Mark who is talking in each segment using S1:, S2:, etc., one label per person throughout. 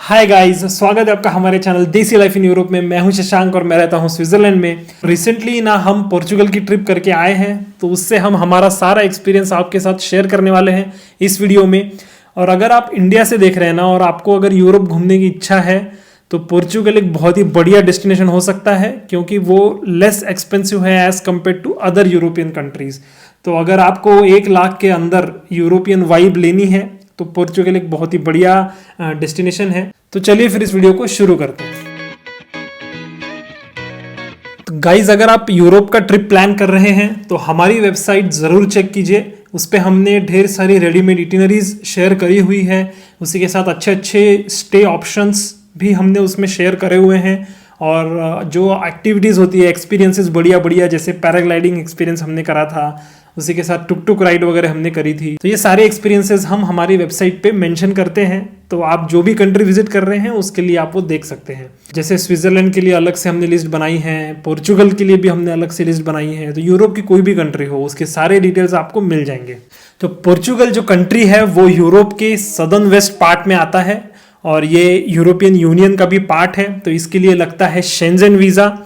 S1: Hi guys, स्वागत है आपका हमारे चैनल देसी लाइफ इन यूरोप में। मैं हूं शशांक और मैं रहता हूं स्विट्जरलैंड में। रिसेंटली ना हम पोर्चुगल की ट्रिप करके आए हैं, तो उससे हम हमारा सारा एक्सपीरियंस आपके साथ शेयर करने वाले हैं इस वीडियो में। और अगर आप इंडिया से देख रहे हैं ना और आपको अगर यूरोप घूमने की इच्छा है तो पोर्चुगल एक बहुत ही बढ़िया डेस्टिनेशन हो सकता है, क्योंकि वो लेस एक्सपेंसिव है as compared to other European countries. तो अगर आपको 1 लाख के अंदर यूरोपियन वाइब लेनी है तो पोर्चुगल एक बहुत ही बढ़िया डेस्टिनेशन है। तो चलिए फिर इस वीडियो को शुरू करते हैं। तो गाइज, अगर आप यूरोप का ट्रिप प्लान कर रहे हैं तो हमारी वेबसाइट ज़रूर चेक कीजिए। उस पर हमने ढेर सारी रेडीमेड इटिनरीज शेयर करी हुई है। उसी के साथ अच्छे अच्छे स्टे ऑप्शंस भी हमने उसमें शेयर करे हुए हैं। और जो एक्टिविटीज़ होती है, एक्सपीरियंसेस बढ़िया बढ़िया, जैसे पैराग्लाइडिंग एक्सपीरियंस हमने करा था, उसी के साथ टुक टुक राइड वगैरह हमने करी थी। तो ये सारे एक्सपीरियंसेस हम हमारी वेबसाइट पे मेंशन करते हैं। तो आप जो भी कंट्री विजिट कर रहे हैं उसके लिए आप वो देख सकते हैं। जैसे स्विट्जरलैंड के लिए अलग से हमने लिस्ट बनाई है, पोर्चुगल के लिए भी हमने अलग से लिस्ट बनाई है। तो यूरोप की कोई भी कंट्री हो उसके सारे डिटेल्स आपको मिल जाएंगे। तो पोर्चुगल जो कंट्री है वो यूरोप के सदर्न वेस्ट पार्ट में आता है और ये यूरोपियन यूनियन का भी पार्ट है। तो इसके लिए लगता है शेंजन वीज़ा।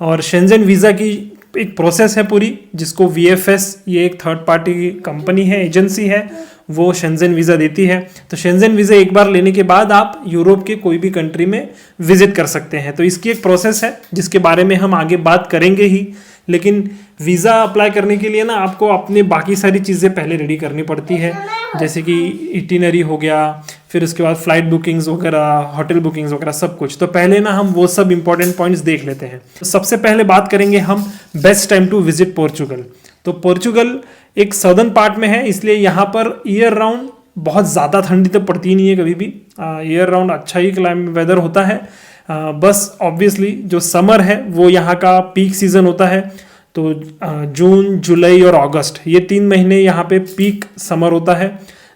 S1: और शेंजन वीज़ा की एक प्रोसेस है पूरी, जिसको VFS, ये एक थर्ड पार्टी कंपनी है, एजेंसी है, वो शेंजन वीज़ा देती है। तो शेंजन वीज़ा एक बार लेने के बाद आप यूरोप के कोई भी कंट्री में विजिट कर सकते हैं। तो इसकी एक प्रोसेस है जिसके बारे में हम आगे बात करेंगे ही। लेकिन वीज़ा अप्लाई करने के लिए ना आपको अपने बाकी सारी चीज़ें पहले रेडी करनी पड़ती है, जैसे कि इटिनरी हो गया, फिर उसके बाद फ्लाइट बुकिंग्स वगैरह, होटल बुकिंग्स वगैरह सब कुछ। तो पहले ना हम वो सब इंपॉर्टेंट पॉइंट्स देख लेते हैं। तो सबसे पहले बात करेंगे हम best time to visit Portugal. तो पोर्चुगल एक सदर्न पार्ट में है, इसलिए यहाँ पर ईयर राउंड बहुत ज़्यादा ठंडी तो पड़ती नहीं है कभी भी। ईयर राउंड अच्छा ही क्लाइमेट वेदर होता है। बस ऑब्वियसली जो समर है वो यहाँ का पीक सीजन होता है। तो जून, जुलाई और अगस्त, ये 3 महीने यहाँ पे पीक समर होता है।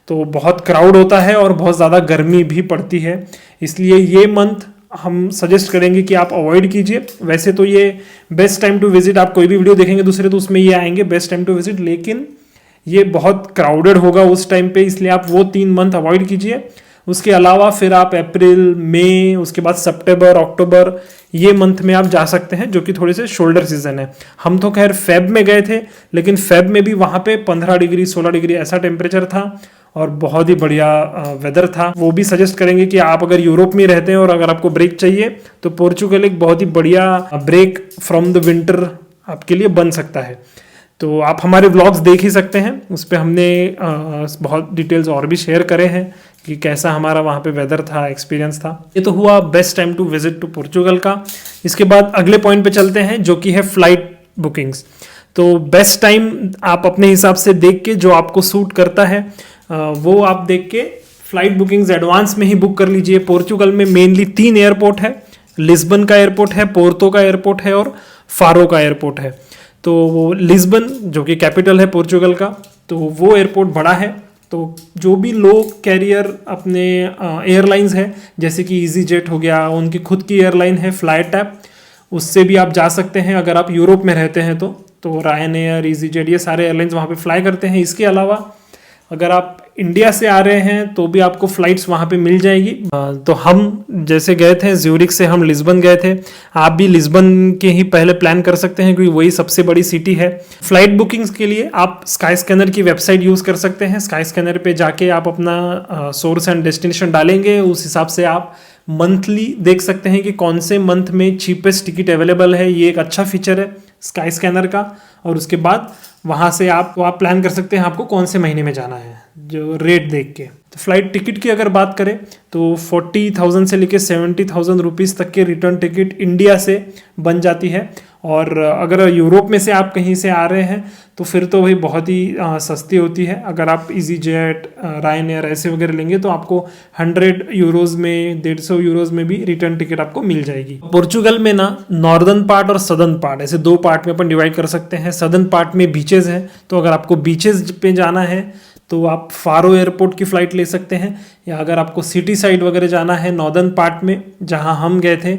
S1: तो बहुत क्राउड होता है और बहुत ज़्यादा गर्मी भी पड़ती है, इसलिए ये मंथ हम सजेस्ट करेंगे कि आप अवॉइड कीजिए। वैसे तो ये बेस्ट टाइम टू विजिट, आप कोई भी वीडियो देखेंगे दूसरे तो उसमें ये आएंगे बेस्ट टाइम टू विजिट, लेकिन ये बहुत क्राउडेड होगा उस टाइम पे, इसलिए आप वो 3 मंथ अवॉइड कीजिए। उसके अलावा फिर आप अप्रैल, मई, उसके बाद सितंबर, अक्टूबर, ये मंथ में आप जा सकते हैं, जो कि थोड़े से शोल्डर सीजन है। हम तो खैर फेब में गए थे, लेकिन फेब में भी वहाँ पे 15 डिग्री 16 डिग्री ऐसा टेम्परेचर था और बहुत ही बढ़िया वेदर था। वो भी सजेस्ट करेंगे कि आप अगर यूरोप में रहते हैं और अगर आपको ब्रेक चाहिए तो पोर्चुगल एक बहुत ही बढ़िया ब्रेक फ्रॉम द विंटर आपके लिए बन सकता है। तो आप हमारे व्लॉग्स देख ही सकते हैं, उस पर हमने बहुत डिटेल्स और भी शेयर करे हैं कि कैसा हमारा वहाँ पे वेदर था, एक्सपीरियंस था। ये तो हुआ best time to visit to Portugal का। इसके बाद अगले पॉइंट पे चलते हैं, जो कि है फ्लाइट बुकिंग्स। तो बेस्ट टाइम आप अपने हिसाब से देख के, जो आपको सूट करता है वो आप देख के फ्लाइट बुकिंग्स एडवांस में ही बुक कर लीजिए। पोर्चुगल में मेनली 3 एयरपोर्ट है, लिस्बन का एयरपोर्ट है, पोर्तो का एयरपोर्ट है और फारो का एयरपोर्ट है। तो वो लिस्बन जो कि कैपिटल है पोर्चुगल का, तो वो एयरपोर्ट बड़ा है। तो जो भी लो कैरियर अपने एयरलाइंस है, जैसे कि इजी जेट हो गया, उनकी खुद की एयरलाइन है फ्लाइट ऐप, उससे भी आप जा सकते हैं अगर आप यूरोप में रहते हैं तो रायन एयर, इजी जेट, ये सारे एयरलाइंस वहाँ पे फ्लाई करते हैं। इसके अलावा अगर आप इंडिया से आ रहे हैं तो भी आपको फ्लाइट्स वहाँ पे मिल जाएगी। तो हम जैसे गए थे ज्यूरिक से हम लिस्बन गए थे, आप भी लिस्बन के ही पहले प्लान कर सकते हैं क्योंकि वही सबसे बड़ी सिटी है। फ्लाइट बुकिंग्स के लिए आप स्काई स्कैनर की वेबसाइट यूज़ कर सकते हैं। स्काई स्कैनर पे जाके आप अपना सोर्स एंड डेस्टिनेशन डालेंगे, उस हिसाब से आप मंथली देख सकते हैं कि कौन से मंथ में चीपेस्ट टिकट अवेलेबल है। ये एक अच्छा फीचर है स्काई स्कैनर का। और उसके बाद वहाँ से आप प्लान कर सकते हैं आपको कौन से महीने में जाना है, जो रेट देख के। तो फ्लाइट टिकट की अगर बात करें तो 40,000 से लेकर 70,000 रुपीज़ तक के रिटर्न टिकट इंडिया से बन जाती है। और अगर यूरोप में से आप कहीं से आ रहे हैं तो फिर तो वही बहुत ही सस्ती होती है। अगर आप इजी जेट, रायन एयर ऐसे वगैरह लेंगे तो आपको 100 यूरोज़ में, 150 यूरोज़ में भी रिटर्न टिकट आपको मिल जाएगी। पोर्चुगल में ना नॉर्दर्न पार्ट और सदर्न पार्ट, ऐसे 2 पार्ट में अपन डिवाइड कर सकते हैं। सदर्न पार्ट में बीचेस हैं, तो अगर आपको बीचेस पे जाना है तो आप फारो एयरपोर्ट की फ़्लाइट ले सकते हैं। या अगर आपको सिटी साइड वगैरह जाना है नॉर्दर्न पार्ट में, जहाँ हम गए थे,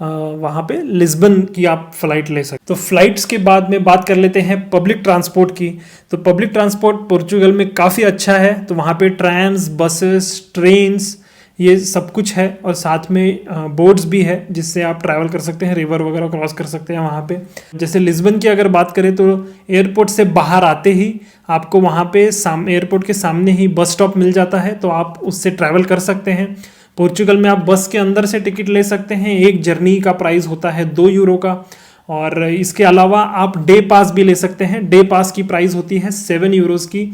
S1: वहाँ पे लिस्बन की आप फ्लाइट ले सकते। तो फ्लाइट्स के बाद में बात कर लेते हैं पब्लिक ट्रांसपोर्ट की। तो पब्लिक ट्रांसपोर्ट पोर्चुगल में काफ़ी अच्छा है। तो वहाँ पे ट्रैम्स, बसेस, ट्रेन्स, ये सब कुछ है, और साथ में बोट्स भी है जिससे आप ट्रैवल कर सकते हैं, रिवर वगैरह क्रॉस कर सकते हैं वहाँ पे। जैसे लिस्बन की अगर बात करें तो एयरपोर्ट से बाहर आते ही आपको वहाँ पे एयरपोर्ट के सामने ही बस स्टॉप मिल जाता है, तो आप उससे ट्रैवल कर सकते हैं। पोर्चुगल में आप बस के अंदर से टिकट ले सकते हैं, एक जर्नी का प्राइस होता है 2 यूरो का। और इसके अलावा आप डे पास भी ले सकते हैं, डे पास की प्राइस होती है 7 यूरोज़ की।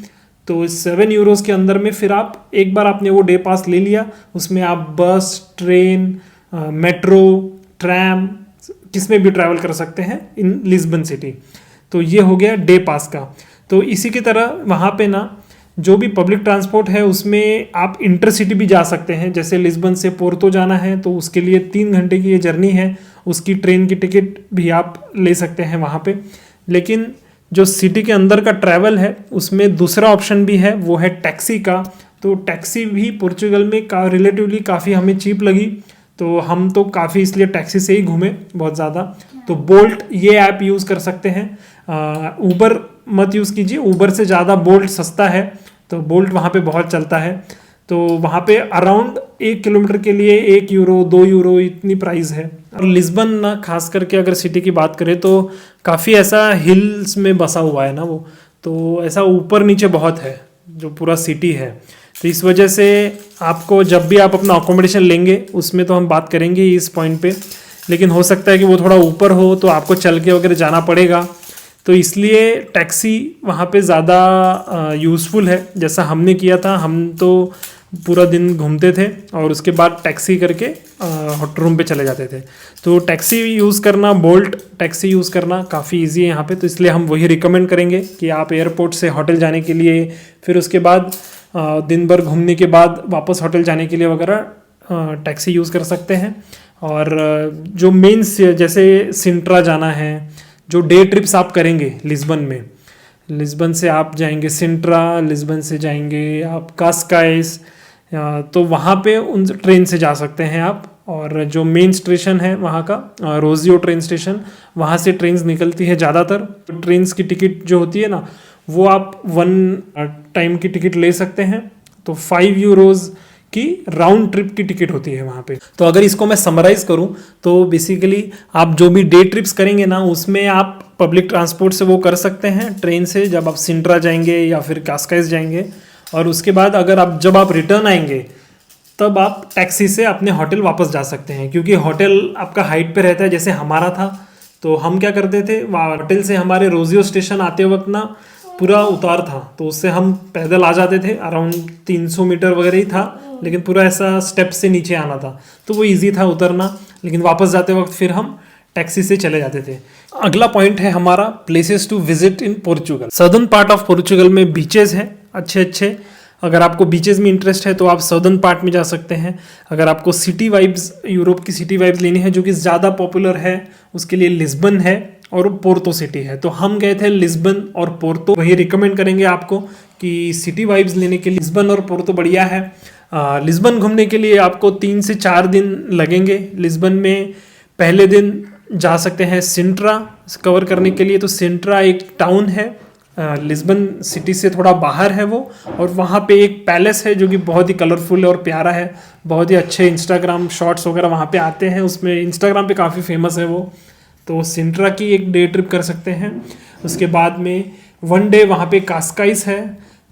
S1: तो 7 यूरोज़ के अंदर में फिर आप एक बार आपने वो डे पास ले लिया, उसमें आप बस, ट्रेन, मेट्रो, ट्रैम, किस में भी ट्रैवल कर सकते हैं इन लिस्बन सिटी। तो ये हो गया डे पास का। तो इसी की तरह वहाँ पे ना जो भी पब्लिक ट्रांसपोर्ट है उसमें आप इंटरसिटी भी जा सकते हैं। जैसे लिस्बन से पोर्तो जाना है तो उसके लिए 3 घंटे की ये जर्नी है, उसकी ट्रेन की टिकट भी आप ले सकते हैं वहाँ पे। लेकिन जो सिटी के अंदर का ट्रैवल है उसमें दूसरा ऑप्शन भी है, वो है टैक्सी का। तो टैक्सी भी पोर्चुगल में रिलेटिवली काफ़ी हमें चीप लगी, तो हम तो काफ़ी इसलिए टैक्सी से ही घूमे बहुत ज़्यादा। तो बोल्ट ये ऐप यूज़ कर सकते हैं, ऊबर मत यूज़ कीजिए, ऊबर से ज़्यादा बोल्ट सस्ता है, तो बोल्ट वहाँ पे बहुत चलता है। तो वहाँ पे अराउंड 1 किलोमीटर के लिए 1 यूरो 2 यूरो इतनी प्राइस है। और लिस्बन ना खास करके अगर सिटी की बात करें तो काफ़ी ऐसा हिल्स में बसा हुआ है ना वो, तो ऐसा ऊपर नीचे बहुत है जो पूरा सिटी है। तो इस वजह से आपको जब भी आप अपना अकोमोडेशन लेंगे उसमें तो हम बात करेंगे इस पॉइंट पे, लेकिन हो सकता है कि वो थोड़ा ऊपर हो तो आपको चल के वगैरह जाना पड़ेगा। तो इसलिए टैक्सी वहाँ पे ज़्यादा यूज़फुल है। जैसा हमने किया था, हम तो पूरा दिन घूमते थे और उसके बाद टैक्सी करके होटल रूम पे चले जाते थे। तो टैक्सी यूज़ करना, बोल्ट टैक्सी यूज़ करना काफ़ी इजी है यहाँ पे। तो इसलिए हम वही रिकमेंड करेंगे कि आप एयरपोर्ट से होटल जाने के लिए, फिर उसके बाद दिन भर घूमने के बाद वापस होटल जाने के लिए वगैरह टैक्सी यूज़ कर सकते हैं। और जो मेन जैसे सिंट्रा जाना है, जो डे ट्रिप्स आप करेंगे लिस्बन में, लिस्बन से आप जाएंगे सिंट्रा, लिस्बन से जाएंगे आप कास्काइस, तो वहाँ पे उन ट्रेन से जा सकते हैं आप। और जो मेन स्टेशन है वहाँ का रोजियो ट्रेन स्टेशन, वहाँ से ट्रेन्स निकलती है ज़्यादातर। तो ट्रेन्स की टिकट जो होती है ना वो आप 1 टाइम की टिकट ले सकते हैं, तो 5 यूरोज़ की राउंड ट्रिप की टिकट होती है वहाँ पे। तो अगर इसको मैं समराइज़ करूँ तो बेसिकली आप जो भी डे ट्रिप्स करेंगे ना उसमें आप पब्लिक ट्रांसपोर्ट से वो कर सकते हैं, ट्रेन से जब आप सिंट्रा जाएंगे या फिर कास्काइस जाएंगे। और उसके बाद अगर आप जब आप रिटर्न आएंगे तब आप टैक्सी से अपने होटल वापस जा सकते हैं, क्योंकि होटल आपका हाइट पे रहता है जैसे हमारा था। तो हम क्या करते थे, होटल से हमारे रोजियो स्टेशन आते वक्त ना पूरा उतार था, तो उससे हम पैदल आ जाते थे, अराउंड 300 मीटर वगैरह ही था, लेकिन पूरा ऐसा स्टेप से नीचे आना था तो वो इजी था उतरना। लेकिन वापस जाते वक्त फिर हम टैक्सी से चले जाते थे। अगला पॉइंट है हमारा places to visit in Portugal. Southern part of Portugal में बीचेस हैं अच्छे अच्छे। अगर आपको बीचेस में इंटरेस्ट है तो आप सदर्न पार्ट में जा सकते हैं। अगर आपको सिटी वाइब्स, यूरोप की सिटी वाइब्स लेनी है जो कि ज़्यादा पॉपुलर है, उसके लिए लिस्बन है और पोर्तो सिटी है। तो हम गए थे लिस्बन और पोर्तो, वही रिकमेंड करेंगे आपको कि सिटी वाइब्स लेने के लिए लिस्बन और पोर्तो बढ़िया है। लिस्बन घूमने के लिए आपको 3 से 4 दिन लगेंगे। लिस्बन में पहले दिन जा सकते हैं सिंट्रा कवर करने के लिए। तो सिंट्रा एक टाउन है, लिस्बन सिटी से थोड़ा बाहर है वो, और वहाँ पे एक पैलेस है जो कि बहुत ही कलरफुल और प्यारा है। बहुत ही अच्छे इंस्टाग्राम शॉट्स वगैरह वहाँ पे आते हैं, उसमें इंस्टाग्राम पे काफ़ी फेमस है वो। तो सिंट्रा की एक डे ट्रिप कर सकते हैं। उसके बाद में 1 डे वहाँ पे कास्काइस है,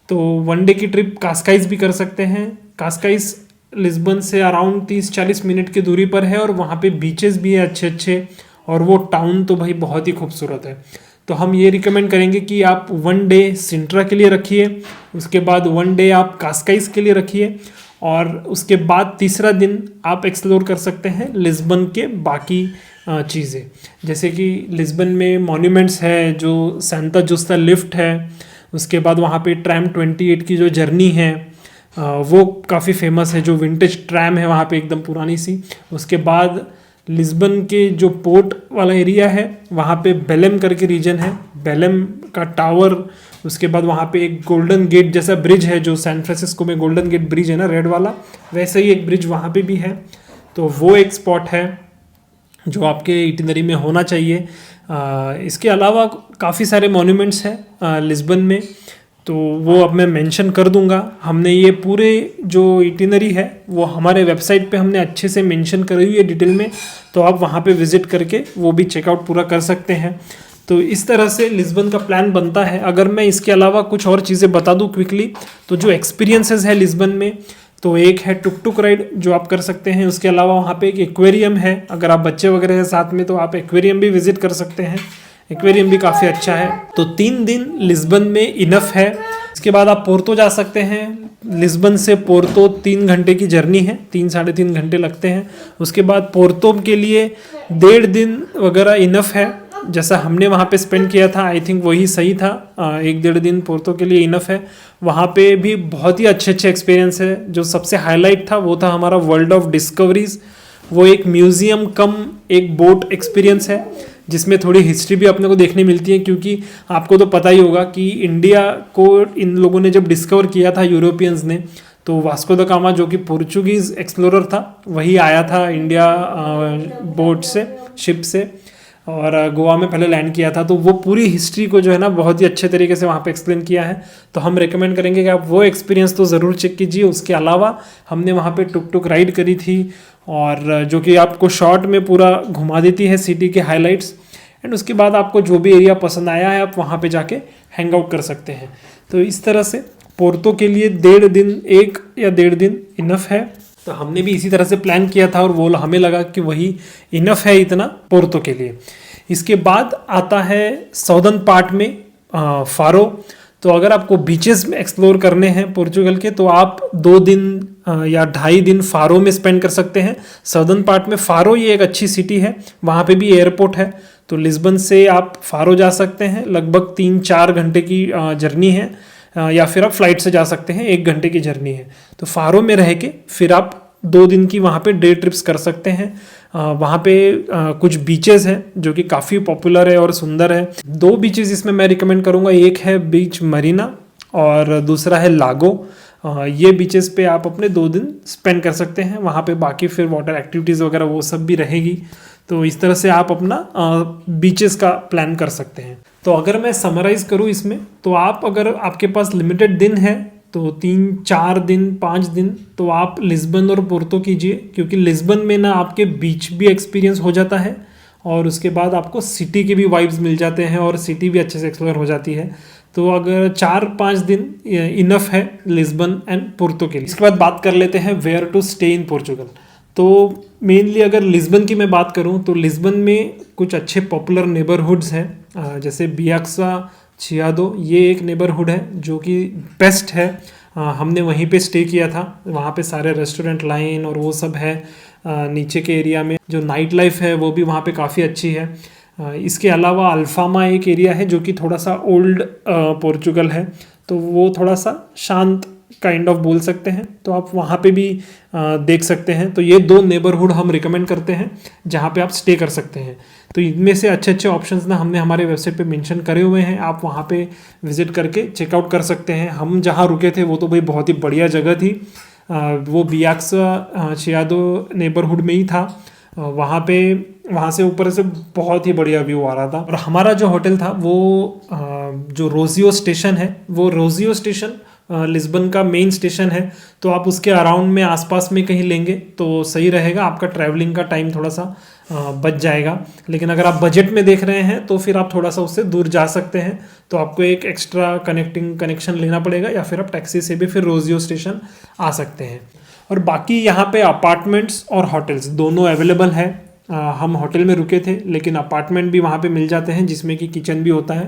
S1: तो 1 डे की ट्रिप कास्काइस भी कर सकते हैं। कास्काइस लिस्बन से अराउंड 30-40 मिनट की दूरी पर है और वहाँ पे बीचेस भी है अच्छे अच्छे, और वो टाउन तो भाई बहुत ही खूबसूरत है। तो हम ये रिकमेंड करेंगे कि आप 1 डे सिंट्रा के लिए रखिए, उसके बाद 1 डे आप कास्काइस के लिए रखिए, और उसके बाद तीसरा दिन आप एक्सप्लोर कर सकते हैं लिस्बन के बाकी चीज़ें। जैसे कि लिस्बन में मॉन्यूमेंट्स है, जो सेंटा जुस्ता लिफ्ट है, उसके बाद वहाँ पे ट्रैम 28 की जो जर्नी है वो काफ़ी फेमस है, जो विंटेज ट्रैम है वहाँ पे एकदम पुरानी सी। उसके बाद लिस्बन के जो पोर्ट वाला एरिया है वहाँ पे बेलेम करके रीजन है, बेलेम का टावर। उसके बाद वहाँ पे एक गोल्डन गेट जैसा ब्रिज है, जो सैन फ्रांसिस्को में गोल्डन गेट ब्रिज है ना रेड वाला, वैसे ही एक ब्रिज वहाँ पे भी है। तो वो एक स्पॉट है जो आपके इटिनरी में होना चाहिए। इसके अलावा काफ़ी सारे मॉन्यूमेंट्स हैं लिस्बन में। तो वो अब मैं मेंशन कर दूंगा। हमने ये पूरे जो इटिनरी है वो हमारे वेबसाइट पे हमने अच्छे से मेंशन करी हुई है डिटेल में, तो आप वहाँ पे विजिट करके वो भी चेकआउट पूरा कर सकते हैं। तो इस तरह से लिस्बन का प्लान बनता है। अगर मैं इसके अलावा कुछ और चीज़ें बता दूं क्विकली, तो जो एक्सपीरियंसेस है लिस्बन में, तो एक है टुक टुक राइड जो आप कर सकते हैं। उसके अलावा वहाँ पे एक एक्वेरियम है, अगर आप बच्चे वगैरह हैं साथ में तो आप एक्वेरियम भी विजिट कर सकते हैं, एक्वेरियम भी काफ़ी अच्छा है। तो 3 दिन लिस्बन में इनफ है। इसके बाद आप पोर्तो जा सकते हैं। लिस्बन से पोर्तो 3 घंटे की जर्नी है, 3-3.5 घंटे लगते हैं। उसके बाद पोर्तो के लिए 1.5 दिन वगैरह इनफ है, जैसा हमने वहाँ पे स्पेंड किया था आई थिंक वही सही था। 1-1.5 दिन पोर्तो के लिए इनफ है। वहाँ पे भी बहुत ही अच्छे अच्छे एक्सपीरियंस है। जो सबसे हाईलाइट था वो था हमारा वर्ल्ड ऑफ डिस्कवरीज। वो एक म्यूजियम कम एक बोट एक्सपीरियंस है, जिसमें थोड़ी हिस्ट्री भी अपने को देखने मिलती है, क्योंकि आपको तो पता ही होगा कि इंडिया को इन लोगों ने जब डिस्कवर किया था यूरोपियंस ने, तो वास्को द गामा जो कि पोर्चुगीज एक्सप्लोरर था वही आया था इंडिया बोट से, शिप से, और गोवा में पहले लैंड किया था। तो वो पूरी हिस्ट्री को जो है ना बहुत ही अच्छे तरीके से वहाँ पे एक्सप्लेन किया है। तो हम रेकमेंड करेंगे कि आप वो एक्सपीरियंस तो ज़रूर चेक कीजिए। उसके अलावा हमने वहाँ पे टुक टुक राइड करी थी, और जो कि आपको शॉर्ट में पूरा घुमा देती है सिटी के हाइलाइट्स। एंड उसके बाद आपको जो भी एरिया पसंद आया है आप वहाँ पे जाके हैंग आउट कर सकते हैं। तो इस तरह से पोर्तो के लिए 1.5 दिन, 1 या 1.5 दिन इनफ है। तो हमने भी इसी तरह से प्लान किया था और वो हमें लगा कि वही इनफ है इतना पोर्तो के लिए। इसके बाद आता है साउदर्न पार्ट में फारो। तो अगर आपको बीचेस में एक्सप्लोर करने हैं पोर्चुगल के, तो आप 2 दिन या 2.5 दिन फारो में स्पेंड कर सकते हैं। साउदर्न पार्ट में फारो ये एक अच्छी सिटी है, वहाँ पे भी एयरपोर्ट है। तो लिस्बन से आप फारो जा सकते हैं, लगभग 3-4 घंटे की जर्नी है, या फिर आप फ्लाइट से जा सकते हैं, 1 घंटे की जर्नी है। तो फारो में रह के फिर आप 2 दिन की वहाँ पे डे ट्रिप्स कर सकते हैं। वहाँ पे कुछ बीचेस हैं जो कि काफ़ी पॉपुलर है और सुंदर है। 2 बीचेस इसमें मैं रिकमेंड करूँगा, एक है बीच मरीना और दूसरा है लागो। ये बीचेस पे आप अपने 2 दिन स्पेंड कर सकते हैं। वहाँ पे बाकी फिर वाटर एक्टिविटीज़ वगैरह वो सब भी रहेगी। तो इस तरह से आप अपना बीचेस का प्लान कर सकते हैं। तो अगर मैं समराइज़ करूँ इसमें, तो आप अगर आपके पास लिमिटेड दिन है तो 3-4 दिन 5 दिन तो आप लिस्बन और पोर्तो कीजिए, क्योंकि लिस्बन में ना आपके बीच भी एक्सपीरियंस हो जाता है और उसके बाद आपको सिटी के भी वाइब्स मिल जाते हैं और सिटी भी अच्छे से एक्सप्लोर हो जाती है। तो अगर 4-5 दिन इनफ है लिस्बन एंड पोर्तो के लिए। इसके बाद बात कर लेते हैं where to stay in Portugal. तो मेनली अगर लिस्बन की मैं बात करूं तो लिस्बन में कुछ अच्छे पॉपुलर नेबरहुड्स हैं, जैसे बियाक्सा, चियादो, ये एक नेबरहुड है जो कि बेस्ट है। हमने वहीं पे स्टे किया था। वहाँ पे सारे रेस्टोरेंट लाइन और वो सब है। नीचे के एरिया में जो नाइट लाइफ है वो भी वहाँ पे काफ़ी अच्छी है। इसके अलावा अल्फामा एक एरिया है जो कि थोड़ा सा ओल्ड पोर्चुगल है, तो वो थोड़ा सा शांत काइंड ऑफ बोल सकते हैं, तो आप वहाँ पे भी देख सकते हैं। तो ये 2 नेबरहुड हम रिकमेंड करते हैं जहाँ पे आप स्टे कर सकते हैं। तो इनमें से अच्छे अच्छे ऑप्शंस ना हमने हमारे वेबसाइट पे मेंशन करे हुए हैं, आप वहाँ पे विजिट करके चेकआउट कर सकते हैं। हम जहाँ रुके थे वो तो भाई बहुत ही बढ़िया जगह थी। वो बियाक्सा चियादो नेबरहुड में ही था। वहाँ से ऊपर से बहुत ही बढ़िया व्यू आ रहा था। और हमारा जो होटल था वो जो रोजियो स्टेशन है, वो रोजियो स्टेशन लिस्बन का मेन स्टेशन है, तो आप उसके अराउंड में आसपास में कहीं लेंगे तो सही रहेगा। आपका ट्रैवलिंग का टाइम थोड़ा सा बच जाएगा। लेकिन अगर आप बजट में देख रहे हैं तो फिर आप थोड़ा सा उससे दूर जा सकते हैं, तो आपको एक एक्स्ट्रा कनेक्शन लेना पड़ेगा, या फिर आप टैक्सी से भी फिर रोजियो स्टेशन आ सकते हैं। और बाकी यहाँ पे अपार्टमेंट्स और होटल्स दोनों अवेलेबल है। हम होटल में रुके थे लेकिन अपार्टमेंट भी वहाँ पे मिल जाते हैं जिसमें कि किचन भी होता है,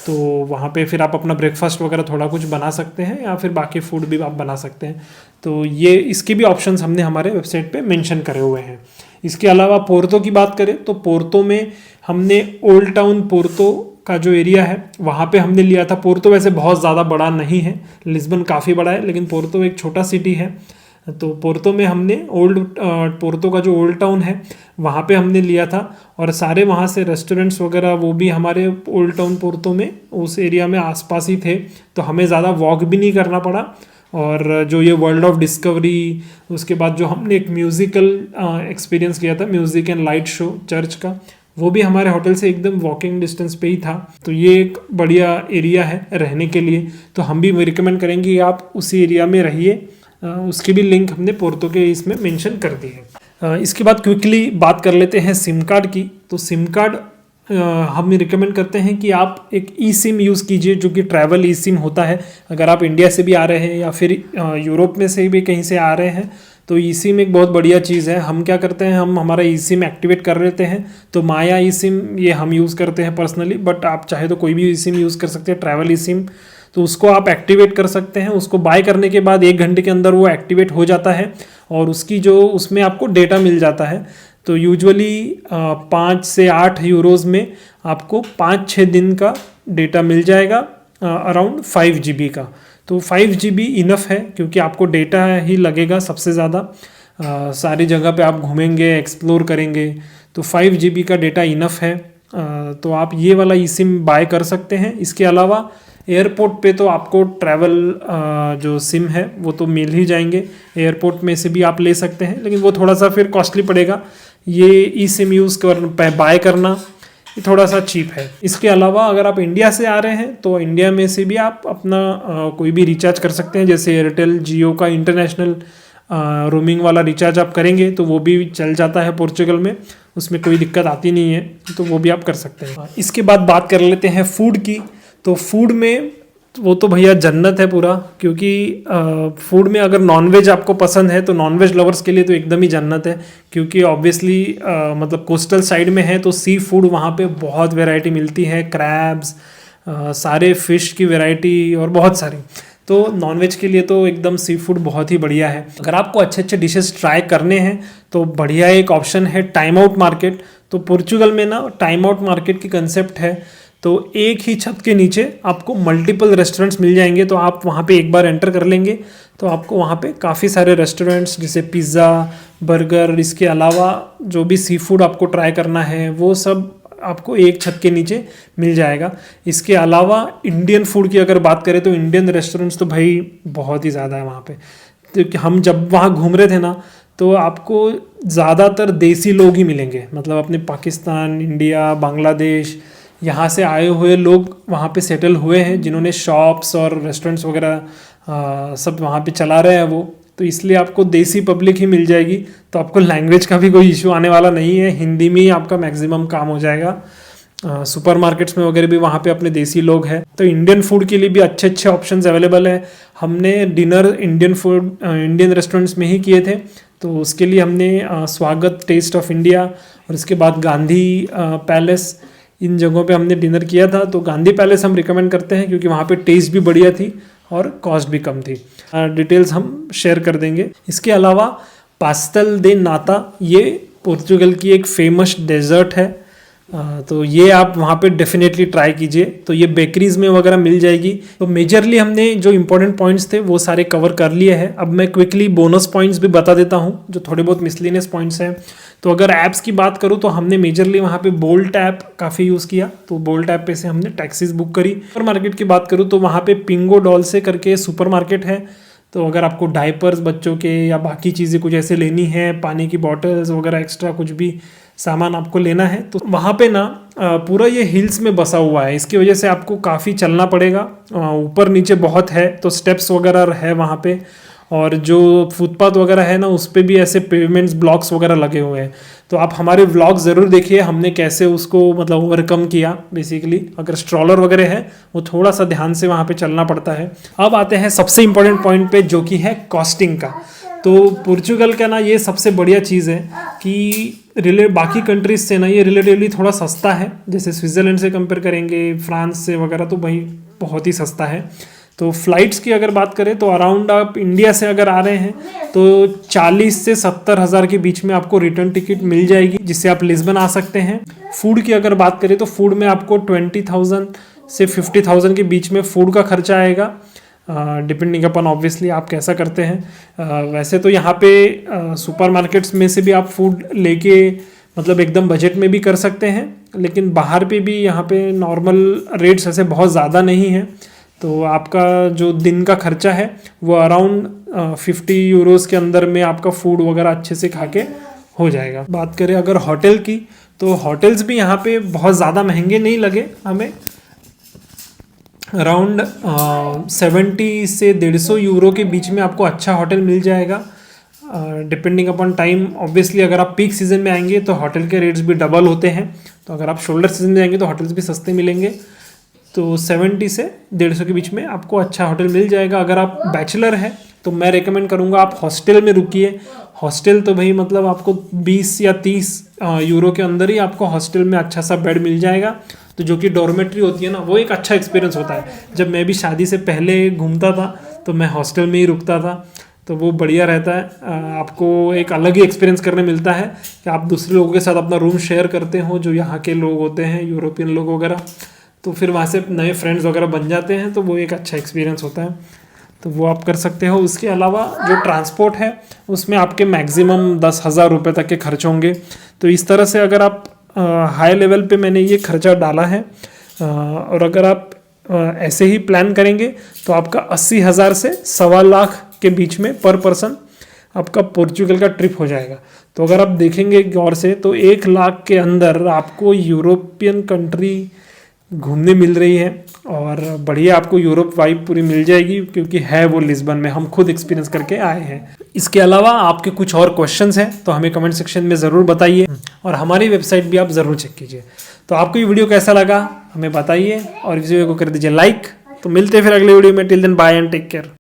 S1: तो वहाँ पे फिर आप अपना ब्रेकफास्ट वगैरह थोड़ा कुछ बना सकते हैं या फिर बाकी फूड भी आप बना सकते हैं। तो ये इसके भी ऑप्शंस हमने हमारे वेबसाइट पे मेंशन करे हुए हैं। इसके अलावा पोर्तो की बात करें तो पोर्तो में हमने ओल्ड टाउन पोर्तो का जो एरिया है वहाँ पे हमने लिया था। पोर्तो वैसे बहुत ज़्यादा बड़ा नहीं है, लिस्बन काफ़ी बड़ा है, लेकिन पोर्तो एक छोटा सिटी है। तो पोर्तो में हमने पोर्तो का जो ओल्ड टाउन है वहाँ पे हमने लिया था, और सारे वहाँ से रेस्टोरेंट्स वगैरह वो भी हमारे ओल्ड टाउन पोर्तो में उस एरिया में आसपास ही थे, तो हमें ज़्यादा वॉक भी नहीं करना पड़ा। और जो ये वर्ल्ड ऑफ डिस्कवरी, उसके बाद जो हमने एक म्यूज़िकल एक्सपीरियंस किया था, music and light show church का, वो भी हमारे होटल से एकदम वॉकिंग डिस्टेंस पे ही था। तो ये एक बढ़िया एरिया है रहने के लिए, तो हम भी रिकमेंड करेंगे कि आप उसी एरिया में रहिए। उसकी भी लिंक हमने पोर्तो के इसमें मेंशन कर दी है। इसके बाद क्विकली बात कर लेते हैं सिम कार्ड की। तो सिम कार्ड हम रिकमेंड करते हैं कि आप एक ई सिम यूज़ कीजिए, जो कि ट्रैवल ई सिम होता है। अगर आप इंडिया से भी आ रहे हैं या फिर यूरोप में से भी कहीं से आ रहे हैं तो ई सिम एक बहुत बढ़िया चीज़ है। हम क्या करते हैं, हम हमारा ई सिम एक्टिवेट कर लेते हैं। तो माया ई सिम ये हम यूज़ करते हैं पर्सनली, बट आप चाहे तो कोई भी ई सिम यूज़ कर सकते हैं, ट्रैवल ई सिम। तो उसको आप एक्टिवेट कर सकते हैं। उसको बाय करने के बाद 1 घंटे के अंदर वो एक्टिवेट हो जाता है और उसकी जो उसमें आपको डेटा मिल जाता है। तो यूजुअली 5 से 8 यूरोज़ में आपको 5-6 दिन का डेटा मिल जाएगा, अराउंड 5 GB का। तो 5 GB इनफ है, क्योंकि आपको डेटा ही लगेगा सबसे ज़्यादा। सारी जगह पे आप घूमेंगे, एक्सप्लोर करेंगे, तो 5 GB का डेटा इनफ है। तो आप ये वाला ई सिम बाय कर सकते हैं। इसके अलावा एयरपोर्ट पे तो आपको ट्रैवल जो सिम है वो तो मिल ही जाएंगे, एयरपोर्ट में से भी आप ले सकते हैं, लेकिन वो थोड़ा सा फिर कॉस्टली पड़ेगा। ये ई सिम यूज़ कर बाय करना ये थोड़ा सा चीप है। इसके अलावा अगर आप इंडिया से आ रहे हैं तो इंडिया में से भी आप अपना कोई भी रिचार्ज कर सकते हैं। जैसे एयरटेल जियो का इंटरनेशनल रोमिंग वाला रिचार्ज आप करेंगे तो वो भी चल जाता है पोर्चुगल में, उसमें कोई दिक्कत आती नहीं है, तो वो भी आप कर सकते हैं। इसके बाद बात कर लेते हैं फूड की। तो फूड में वो तो भैया जन्नत है पूरा, क्योंकि फूड में अगर नॉनवेज आपको पसंद है तो नॉनवेज लवर्स के लिए तो एकदम ही जन्नत है। क्योंकि ऑब्वियसली मतलब कोस्टल साइड में है तो सी फूड वहाँ पे बहुत वैरायटी मिलती है, क्रैब्स, सारे फिश की वैरायटी और बहुत सारी। तो नॉनवेज के लिए तो एकदम सी फूड बहुत ही बढ़िया है। अगर आपको अच्छे अच्छे डिशेस ट्राई करने हैं तो बढ़िया एक ऑप्शन है टाइम आउट मार्केट। तो पोर्चुगल में ना टाइम आउट मार्केट की कंसेप्ट है। तो एक ही छत के नीचे आपको मल्टीपल रेस्टोरेंट्स मिल जाएंगे। तो आप वहाँ पे एक बार एंटर कर लेंगे तो आपको वहाँ पे काफ़ी सारे रेस्टोरेंट्स, जैसे पिज़्ज़ा, बर्गर, इसके अलावा जो भी सी फूड आपको ट्राई करना है वो सब आपको एक छत के नीचे मिल जाएगा। इसके अलावा इंडियन फूड की अगर बात करें तो इंडियन रेस्टोरेंट्स तो भाई बहुत ही ज़्यादा है वहाँ पे। तो हम जब वहाँ घूम रहे थे ना तो आपको ज़्यादातर देसी लोग ही मिलेंगे, मतलब अपने पाकिस्तान, इंडिया, बांग्लादेश, यहाँ से आए हुए लोग वहाँ पे सेटल हुए हैं, जिन्होंने शॉप्स और रेस्टोरेंट्स वगैरह सब वहाँ पे चला रहे हैं वो। तो इसलिए आपको देसी पब्लिक ही मिल जाएगी। तो आपको लैंग्वेज का भी कोई इशू आने वाला नहीं है, हिंदी में ही आपका मैक्सिमम काम हो जाएगा। सुपरमार्केट्स में वगैरह भी वहाँ पे अपने देसी लोग हैं। तो इंडियन फूड के लिए भी अच्छे अच्छे ऑप्शंस अवेलेबल है। हमने डिनर इंडियन रेस्टोरेंट्स में ही किए थे। तो उसके लिए हमने स्वागत, टेस्ट ऑफ इंडिया और इसके बाद गांधी पैलेस, इन जगहों पे हमने डिनर किया था। तो गांधी पैलेस हम रिकमेंड करते हैं क्योंकि वहाँ पे टेस्ट भी बढ़िया थी और कॉस्ट भी कम थी। डिटेल्स हम शेयर कर देंगे। इसके अलावा पास्टेल दे नाता, ये पोर्चुगल की एक फेमस डेजर्ट है। तो ये आप वहाँ पे डेफिनेटली ट्राई कीजिए। तो ये बेकरीज में वगैरह मिल जाएगी। तो मेजरली हमने जो इंपॉर्टेंट पॉइंट्स थे वो सारे कवर कर लिए हैं। अब मैं क्विकली बोनस पॉइंट्स भी बता देता हूँ, जो थोड़े बहुत मिसलिनियस पॉइंट्स हैं। तो अगर ऐप्स की बात करूँ तो हमने मेजरली वहाँ पे बोल्ट ऐप काफ़ी यूज़ किया। तो बोल्ट ऐप पे से हमने टैक्सीज बुक करी। सुपर मार्केट की बात करूँ तो वहाँ पे पिंगो डॉल से करके सुपर मार्केट है। तो अगर आपको डायपर्स बच्चों के या बाकी चीज़ें कुछ ऐसे लेनी है, पानी की बॉटल्स वगैरह एक्स्ट्रा कुछ भी सामान आपको लेना है, तो वहाँ पे ना पूरा ये हिल्स में बसा हुआ है। इसकी वजह से आपको काफ़ी चलना पड़ेगा, ऊपर नीचे बहुत है। तो स्टेप्स वगैरह है वहाँ पे, और जो फुटपाथ वगैरह है ना उस पर भी ऐसे पेवमेंट्स ब्लॉक्स वगैरह लगे हुए हैं। तो आप हमारे व्लॉग ज़रूर देखिए, हमने कैसे उसको मतलब ओवरकम किया। बेसिकली अगर स्ट्रॉलर वगैरह है वो थोड़ा सा ध्यान से वहाँ पे चलना पड़ता है। अब आते हैं सबसे इम्पोर्टेंट पॉइंट पे, जो कि है कॉस्टिंग का। तो पोर्चुगल का ना ये सबसे बढ़िया चीज़ है कि बाकी कंट्रीज से ना ये रिलेटिवली थोड़ा सस्ता है। जैसे स्विट्ज़रलैंड से कंपेयर करेंगे, फ्रांस से वगैरह, तो भाई बहुत ही सस्ता है। तो फ़्लाइट्स की अगर बात करें तो अराउंड आप इंडिया से अगर आ रहे हैं तो 40 से 70 हज़ार के बीच में आपको रिटर्न टिकट मिल जाएगी, जिससे आप लिस्बन आ सकते हैं। फूड की अगर बात करें तो फूड में आपको 20,000 से 50,000 के बीच में फूड का खर्चा आएगा, डिपेंडिंग अपन ऑब्वियसली आप कैसा करते हैं। वैसे तो यहाँ पे सुपर मार्केट्स में से भी आप फूड लेके मतलब एकदम बजट में भी कर सकते हैं, लेकिन बाहर पे भी यहाँ पे नॉर्मल रेट्स ऐसे बहुत ज़्यादा नहीं है। तो आपका जो दिन का खर्चा है वो अराउंड 50 यूरोज़ के अंदर में आपका फूड वगैरह अच्छे से खा के हो जाएगा। बात करें अगर होटल की, तो होटल्स भी यहाँ पे बहुत ज़्यादा महंगे नहीं लगे हमें। अराउंड 70 से 150 यूरो के बीच में आपको अच्छा होटल मिल जाएगा, डिपेंडिंग अपॉन टाइम। ऑब्वियसली अगर आप पीक सीज़न में आएंगे तो होटल के रेट्स भी डबल होते हैं, तो अगर आप शोल्डर सीजन में आएंगे तो होटल्स भी सस्ते मिलेंगे। तो 70 से 150 के बीच में आपको अच्छा होटल मिल जाएगा। अगर आप बैचलर हैं तो मैं रेकमेंड करूँगा आप हॉस्टल में रुकिए। हॉस्टल तो भाई मतलब आपको 20 या 30 यूरो के अंदर ही आपको हॉस्टल में अच्छा सा बेड मिल जाएगा, तो जो कि डॉर्मेट्री होती है ना, वो एक अच्छा एक्सपीरियंस होता है। जब मैं भी शादी से पहले घूमता था तो मैं हॉस्टल में ही रुकता था, तो वो बढ़िया रहता है। आपको एक अलग ही एक्सपीरियंस करने मिलता है कि आप दूसरे लोगों के साथ अपना रूम शेयर करते हो, जो यहाँ के लोग होते हैं, यूरोपियन लोग वगैरह, तो फिर वहाँ से नए फ्रेंड्स वगैरह बन जाते हैं, तो वो एक अच्छा एक्सपीरियंस होता है, तो वो आप कर सकते हो। उसके अलावा जो ट्रांसपोर्ट है उसमें आपके मैक्सिमम 10,000 रुपये तक के खर्च होंगे। तो इस तरह से अगर आप हाई लेवल पे मैंने ये खर्चा डाला है, और अगर आप ऐसे ही प्लान करेंगे तो आपका 80,000 से 1,25,00,000 के बीच में पर पर्सन आपका पोर्चुगल का ट्रिप हो जाएगा। तो अगर आप देखेंगे गौर से तो 1,00,000 के अंदर आपको यूरोपियन कंट्री घूमने मिल रही है, और बढ़िया आपको यूरोप वाइब पूरी मिल जाएगी, क्योंकि है वो लिस्बन में, हम खुद एक्सपीरियंस करके आए हैं। इसके अलावा आपके कुछ और क्वेश्चंस हैं तो हमें कमेंट सेक्शन में ज़रूर बताइए, और हमारी वेबसाइट भी आप ज़रूर चेक कीजिए। तो आपको ये वीडियो कैसा लगा हमें बताइए, और इस वीडियो को कर दीजिए लाइक। तो मिलते हैं फिर अगले वीडियो में। Till then bye and take care.